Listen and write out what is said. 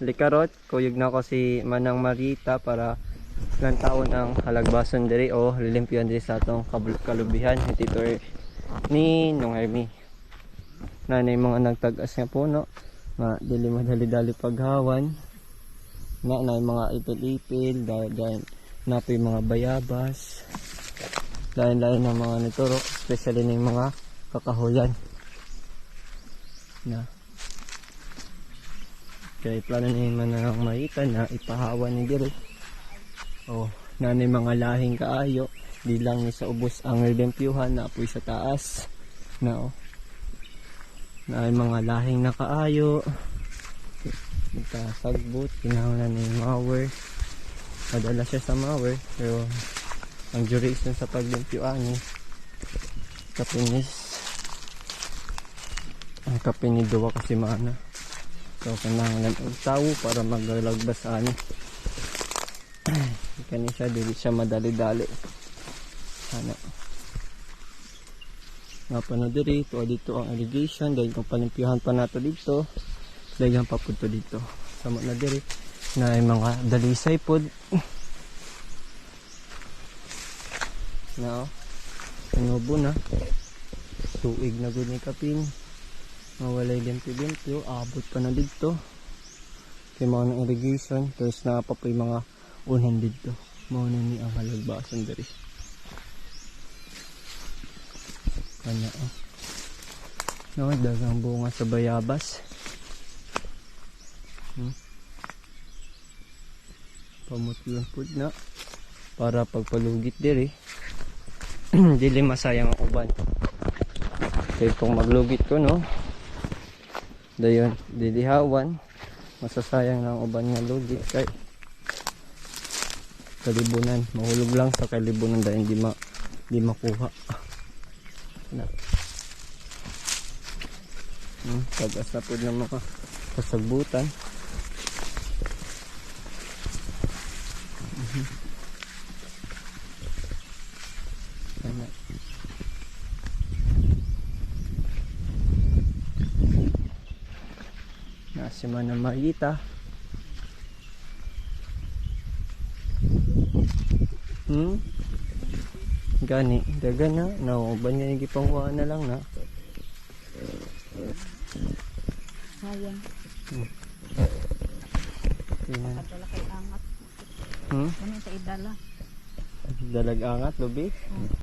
Likarot, kuyog na ko si Manang Marita para ilang taon ang halagbason diri o lilimpian diri sa atong kalubihan ni Tito ni Nong Hermi. Nanay mga nagtagas nga puno nga dili madali-dali paghawan na mga ipil-ipil dahil napoy mga bayabas lain-lain ng mga nituro, especially ng mga kakahuyan na kaya plano ni Manang Marita na ipahawan ni diri nanay mga lahing kaayo di lang ni sa ubos ang relimpyuhan na apoy sa taas na na mga lahing na kaayo sagbot kinahanglan ni mower padala siya sa mower pero ang duration sa paglimpyo ani kapinis duwa kasi mana so kinahanglan og tawo para maglalagbas ani kani siya dili siya madali-dali ano nga pa na diri dito ang irrigation dahil kung palimpyuhan pa nato dito dahil pa punto dito sama na diri na ay mga dalisay pod na inubo na tuig na gud ni kapin mawalay limpyo abot pa na dito kay mga ng irrigation tapos napapoy mga unan dito mao na ni ang halagbason diri kanya no dagang bunga sa bayabas pamutyon pud na para pagpalugit diri dili masayang ang uban kaya kung maglugit ko no dayon dilihawan masasayang ang uban nga lugit kay kalibunan mahulog lang sa kalibunan dahil di makuha na pag-asa po ng mga kasagbutan na si Manang Marita gani dagan na nauban niya yung gipangkuhaan na lang na sayang kadala kay angat ano sa idala dalag angat lubi